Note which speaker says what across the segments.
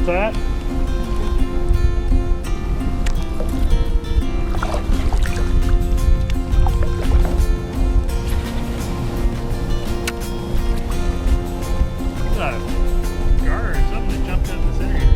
Speaker 1: that. Gar or something that jumped in the center here.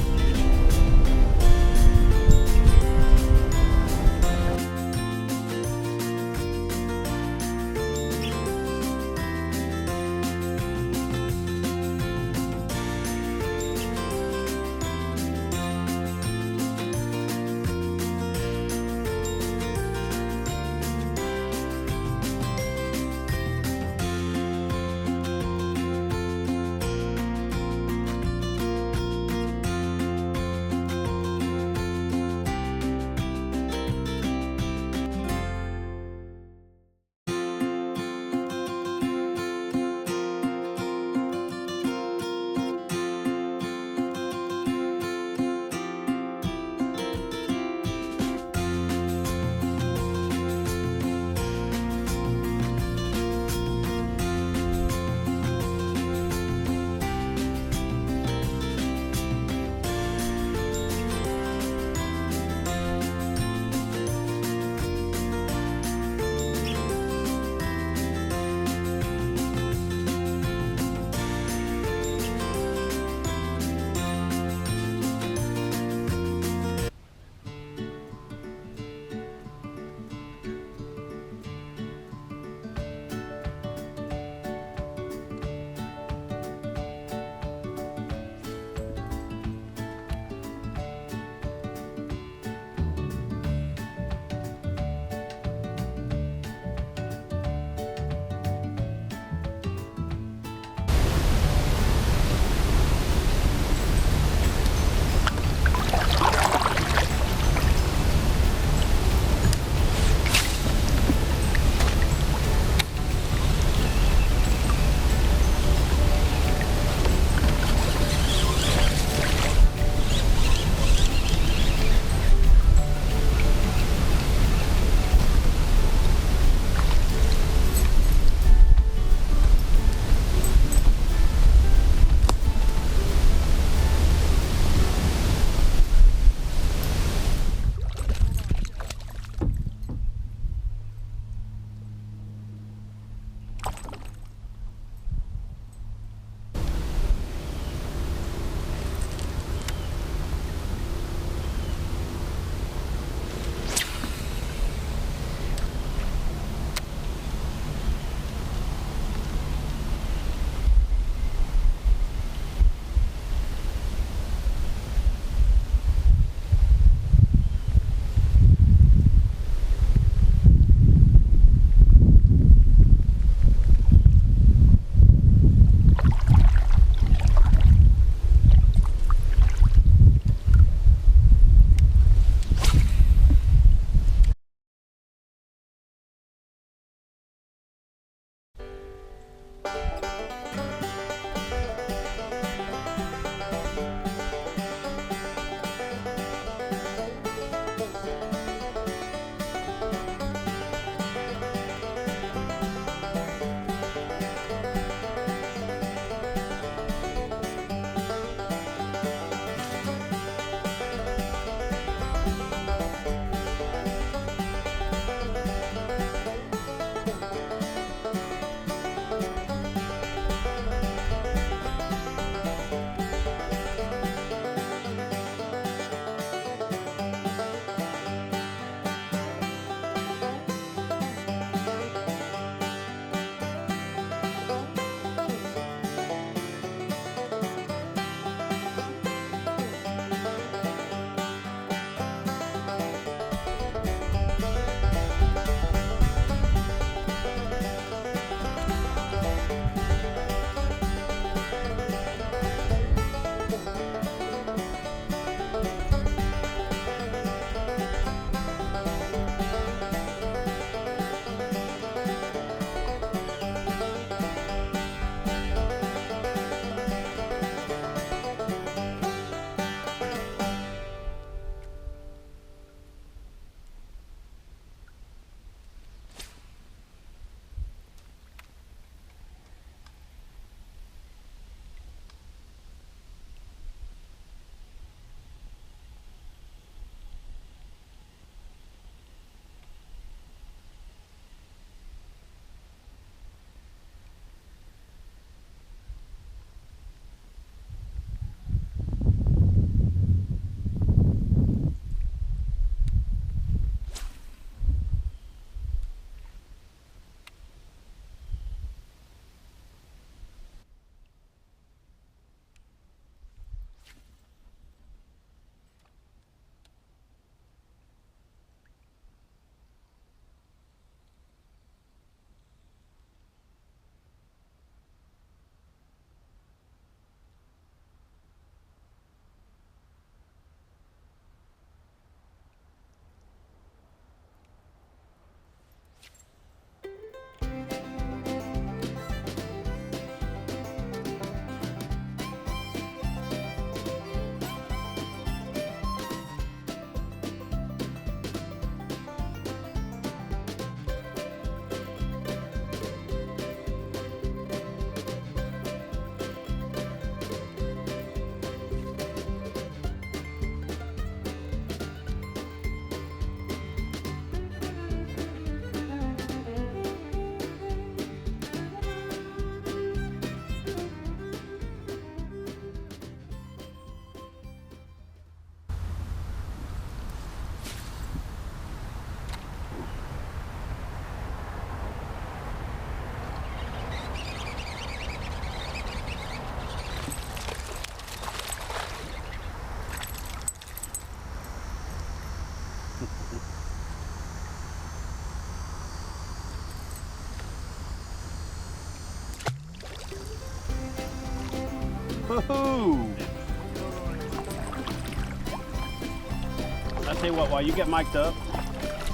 Speaker 2: I'll tell you what, while you get mic'd up,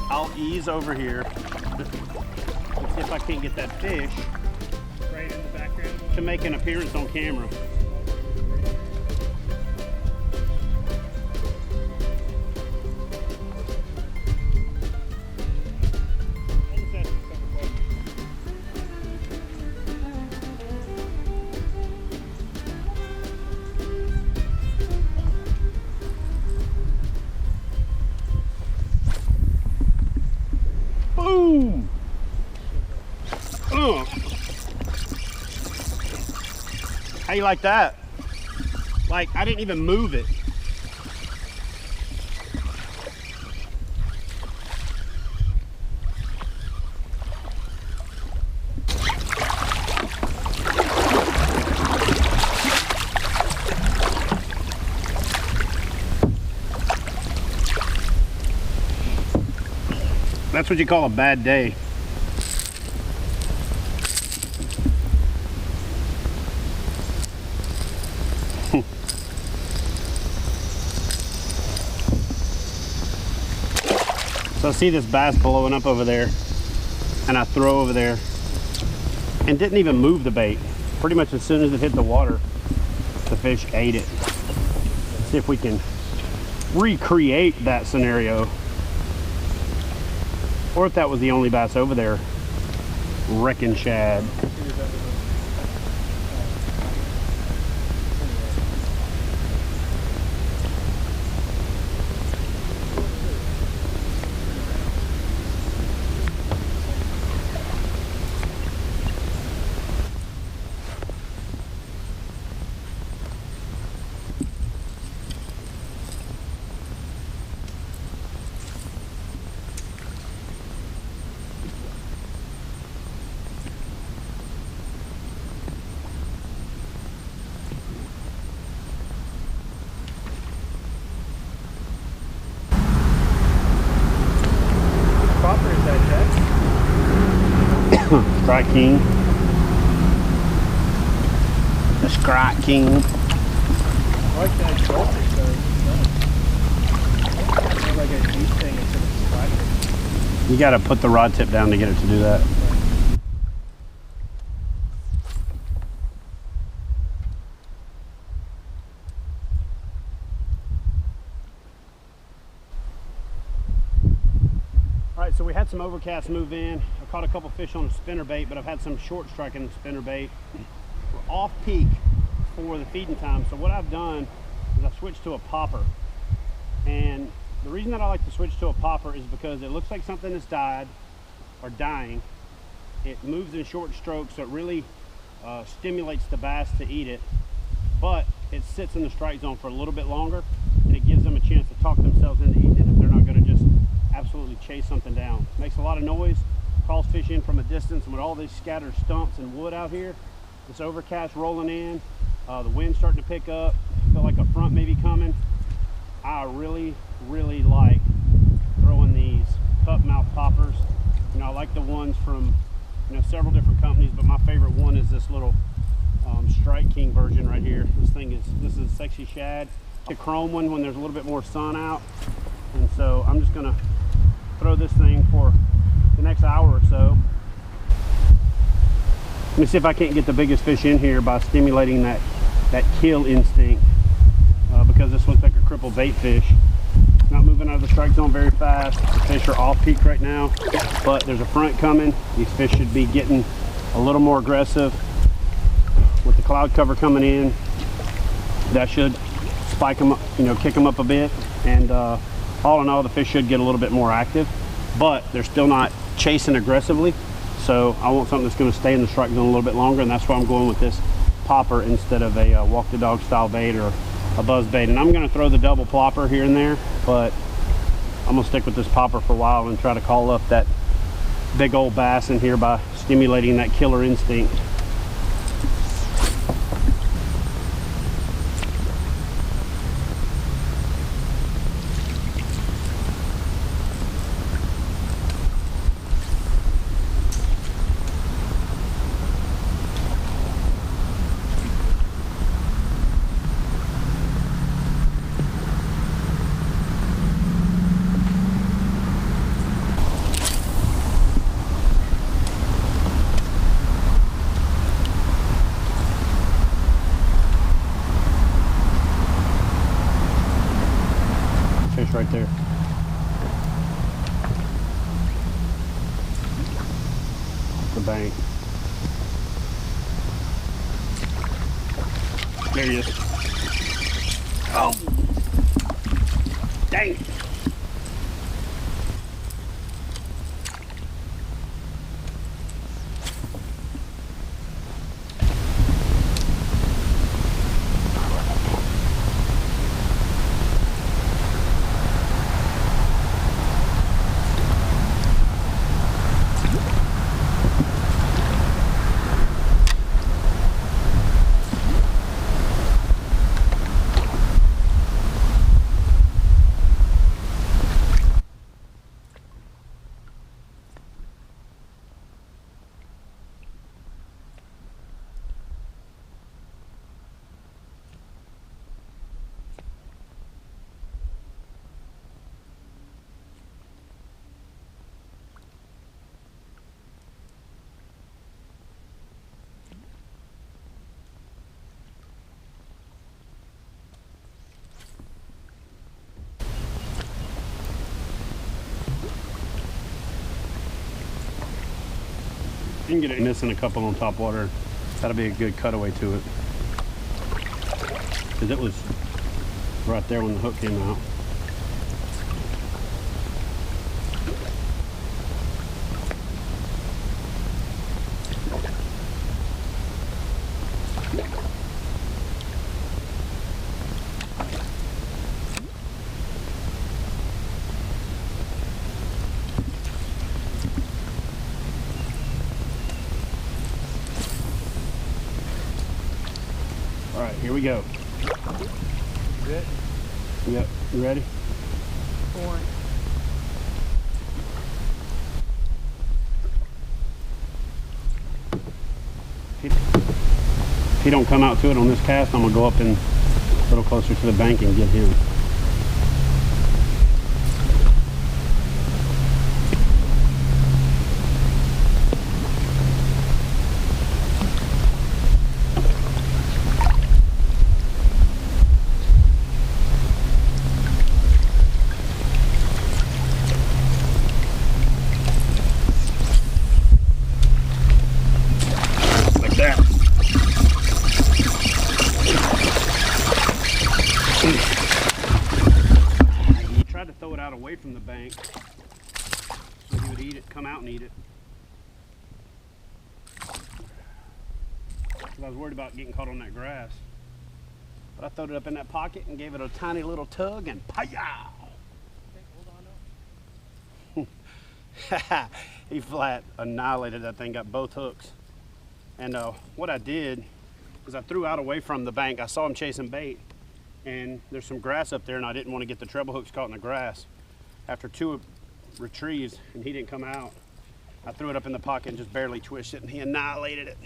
Speaker 2: I'll ease over here and see if I can't get that fish
Speaker 1: Right in the background.
Speaker 2: to make an appearance on camera. Boom! How you like that? Like, I didn't even move it. That's what you call a bad day. So I see this bass blowing up over there, and I throw over there and didn't even move the bait. Pretty much as soon as it hit the water, the fish ate it. Let's see if we can recreate that scenario, or if that was the only bass over there wrecking shad. Strike King. The Strike King.
Speaker 1: I like that goldfish though. It's like a deep thing instead of striking.
Speaker 2: You got to put the rod tip down to get it to do that. Alright, so we had some overcast move in. I caught a couple fish on a spinnerbait, but I've had some short striking the spinnerbait. We're off peak for the feeding time, so what I've done is I've switched to a popper. And the reason that I like to switch to a popper is because it looks like something has died or dying. It moves in short strokes, so it really stimulates the bass to eat it, but it sits in the strike zone for a little bit longer, and it gives them a chance to talk themselves into eating it if they're not going to just absolutely chase something down. Makes a lot of noise, calls fish in from a distance, and with all these scattered stumps and wood out here, this overcast rolling in, the wind starting to pick up, feel like a front may be coming. I really like throwing these cup mouth poppers. You know, I like the ones from, you know, several different companies, but my favorite one is this little Strike King version right here. This is Sexy Shad. The chrome one when there's a little bit more sun out, and so I'm just gonna throw this thing for the next hour or so. Let me see if I can't get the biggest fish in here by stimulating that kill instinct, because this looks like a crippled bait fish. Not moving out of the strike zone very fast. The fish are off peak right now, but there's a front coming. These fish should be getting a little more aggressive with the cloud cover coming in. That should spike them up, you know, kick them up a bit, and all in all, the fish should get a little bit more active, but they're still not chasing aggressively. So I want something that's going to stay in the strike zone a little bit longer, and that's why I'm going with this popper instead of a walk the dog style bait or a buzz bait. And I'm going to throw the double plopper here and there, but I'm going to stick with this popper for a while and try to call up that big old bass in here by stimulating that killer instinct. fish right there. The bank. There he is. Oh! Dang it! You can get it missing a couple on top water. That'll be a good cutaway to it. Because it was right there when the hook came out. All right, here we go.
Speaker 1: Good.
Speaker 2: Yep, you ready?
Speaker 1: Point.
Speaker 2: If he don't come out to it on this cast, I'm gonna go up and a little closer to the bank and get him. He tried to throw it out away from the bank so he would eat it, come out and eat it. Because I was worried about getting caught on that grass. But I throwed it up in that pocket and gave it a tiny little tug and pow! He flat annihilated that thing, got both hooks. And what I did is I threw out away from the bank. I saw him chasing bait, and there's some grass up there, and I didn't want to get the treble hooks caught in the grass. After two retrieves, and he didn't come out, I threw it up in the pocket and just barely twisted it, and he annihilated it.